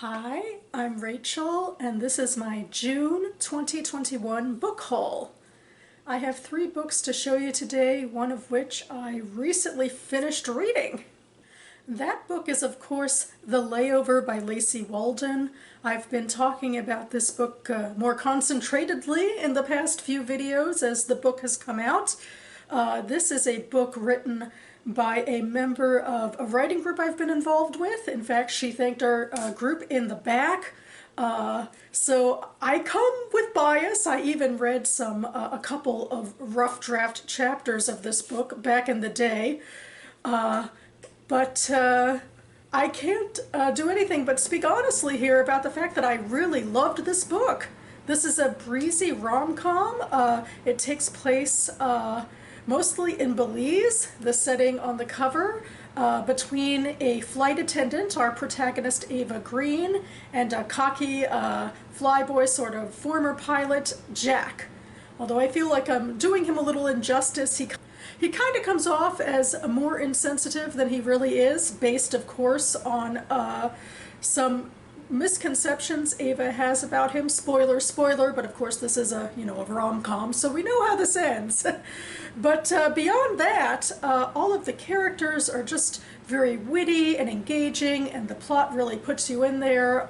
Hi, I'm Rachel, and this is my June 2021 book haul. I have 3 books to show you today, one of which I recently finished reading. That book is, of course, The Layover by Lacey Walden. I've been talking about this book more concentratedly in the past few videos as the book has come out. This is a book written by a member of a writing group I've been involved with. In fact, she thanked our group in the back. So I come with bias. I even read a couple of rough draft chapters of this book back in the day. But I can't do anything but speak honestly here about the fact that I really loved this book. This is a breezy rom-com. It takes place mostly in Belize, the setting on the cover, between a flight attendant, our protagonist Ava Green, and a cocky flyboy sort of former pilot, Jack. Although I feel like I'm doing him a little injustice, he kind of comes off as more insensitive than he really is, based, of course, on some misconceptions Ava has about him. Spoiler, spoiler, but of course this is a rom-com, so we know how this ends. But beyond that, all of the characters are just very witty and engaging, and the plot really puts you in there.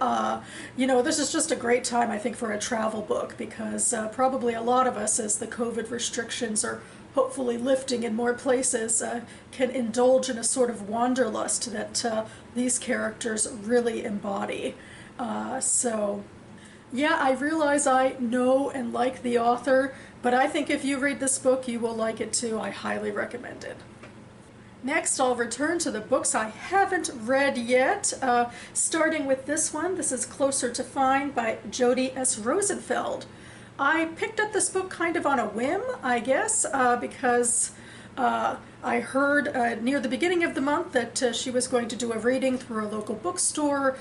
This is just a great time, I think, for a travel book, because probably a lot of us, as the COVID restrictions are hopefully lifting in more places, can indulge in a sort of wanderlust that these characters really embody. Yeah, I realize I know and like the author, but I think if you read this book, you will like it too. I highly recommend it. Next, I'll return to the books I haven't read yet, starting with this one. This is Closer to Find by Jody S. Rosenfeld. I picked up this book kind of on a whim, I guess, because I heard near the beginning of the month that she was going to do a reading through a local bookstore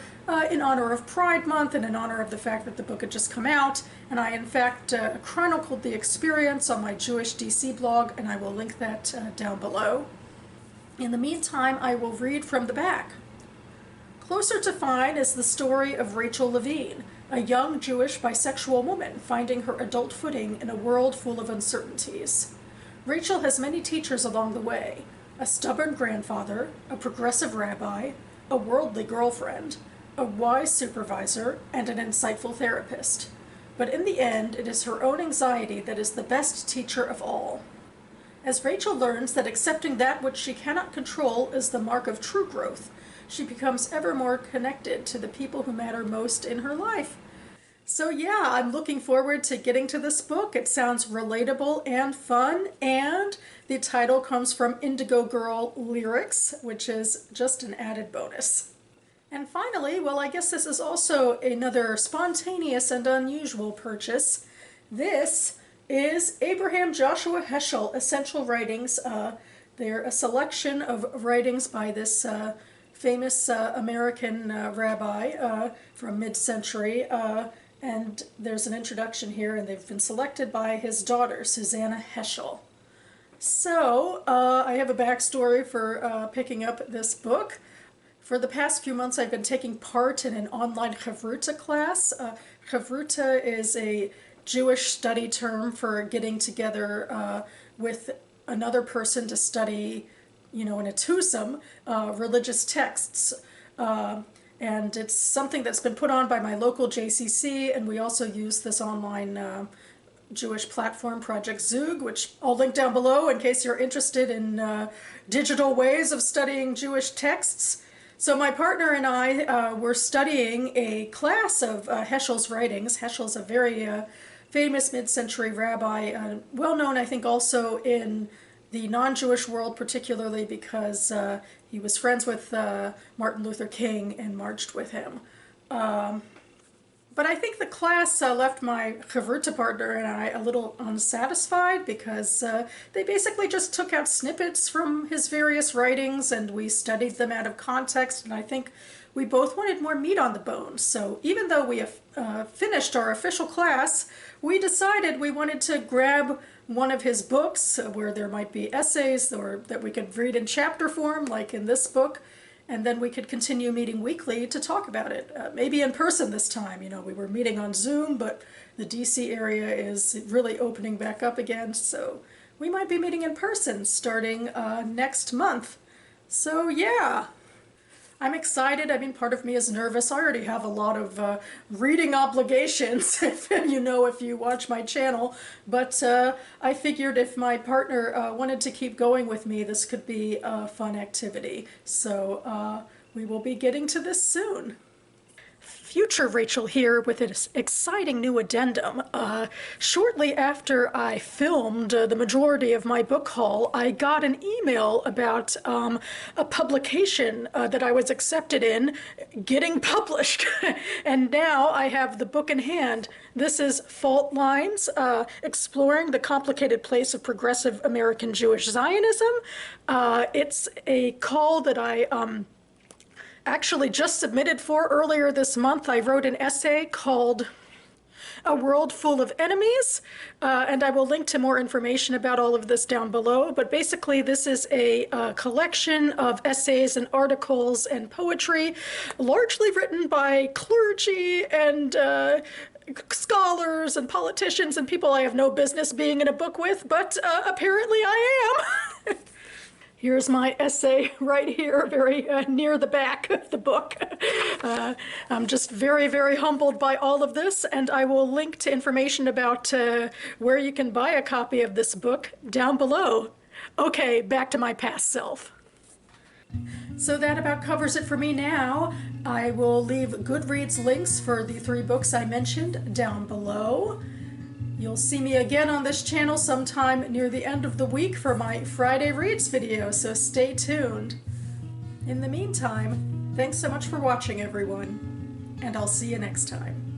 in honor of Pride Month and in honor of the fact that the book had just come out. And I, in fact, chronicled the experience on my Jewish DC blog, and I will link that down below. In the meantime, I will read from the back. Closer to Find is the story of Rachel Levine, a young Jewish bisexual woman finding her adult footing in a world full of uncertainties. Rachel has many teachers along the way: a stubborn grandfather, a progressive rabbi, a worldly girlfriend, a wise supervisor, and an insightful therapist. But in the end, it is her own anxiety that is the best teacher of all. As Rachel learns that accepting that which she cannot control is the mark of true growth, she becomes ever more connected to the people who matter most in her life. So yeah, I'm looking forward to getting to this book. It sounds relatable and fun, and the title comes from Indigo Girl lyrics, which is just an added bonus. And finally, well, I guess this is also another spontaneous and unusual purchase. This is Abraham Joshua Heschel, Essential Writings. They're a selection of writings by this famous American rabbi from mid-century. And there's an introduction here, and they've been selected by his daughter, Susanna Heschel. So, I have a backstory for picking up this book. For the past few months, I've been taking part in an online chavruta class. Chavruta is a Jewish study term for getting together with another person to study, in a twosome, religious texts. And it's something that's been put on by my local JCC, and we also use this online Jewish platform, Project Zug, which I'll link down below in case you're interested in digital ways of studying Jewish texts. So my partner and I were studying a class of Heschel's writings. Heschel's a very famous mid-century rabbi, well known, I think, also in the non-Jewish world, particularly because he was friends with Martin Luther King and marched with him. But I think the class left my chavruta partner and I a little unsatisfied, because they basically just took out snippets from his various writings and we studied them out of context, and I think we both wanted more meat on the bone. So even though we have finished our official class, we decided we wanted to grab one of his books where there might be essays or that we could read in chapter form, like in this book, and then we could continue meeting weekly to talk about it. Maybe in person this time. You know, we were meeting on Zoom, but the DC area is really opening back up again, so we might be meeting in person starting next month. So yeah, I'm excited. I mean, part of me is nervous. I already have a lot of reading obligations, if you watch my channel. But I figured if my partner wanted to keep going with me, this could be a fun activity. So we will be getting to this soon. Future Rachel here with an exciting new addendum. Shortly after I filmed the majority of my book haul, I got an email about a publication that I was accepted in getting published. And now I have the book in hand. This is Fault Lines, Exploring the Complicated Place of Progressive American Jewish Zionism. It's a call that I actually just submitted for earlier this month. I wrote an essay called A World Full of Enemies, and I will link to more information about all of this down below. But basically, this is a collection of essays and articles and poetry, largely written by clergy and scholars and politicians and people I have no business being in a book with, but apparently I am. Here's my essay right here, very near the back of the book. I'm just very, very humbled by all of this, and I will link to information about where you can buy a copy of this book down below. Okay, back to my past self. So that about covers it for me now. I will leave Goodreads links for the 3 books I mentioned down below. You'll see me again on this channel sometime near the end of the week for my Friday Reads video, so stay tuned. In the meantime, thanks so much for watching, everyone, and I'll see you next time.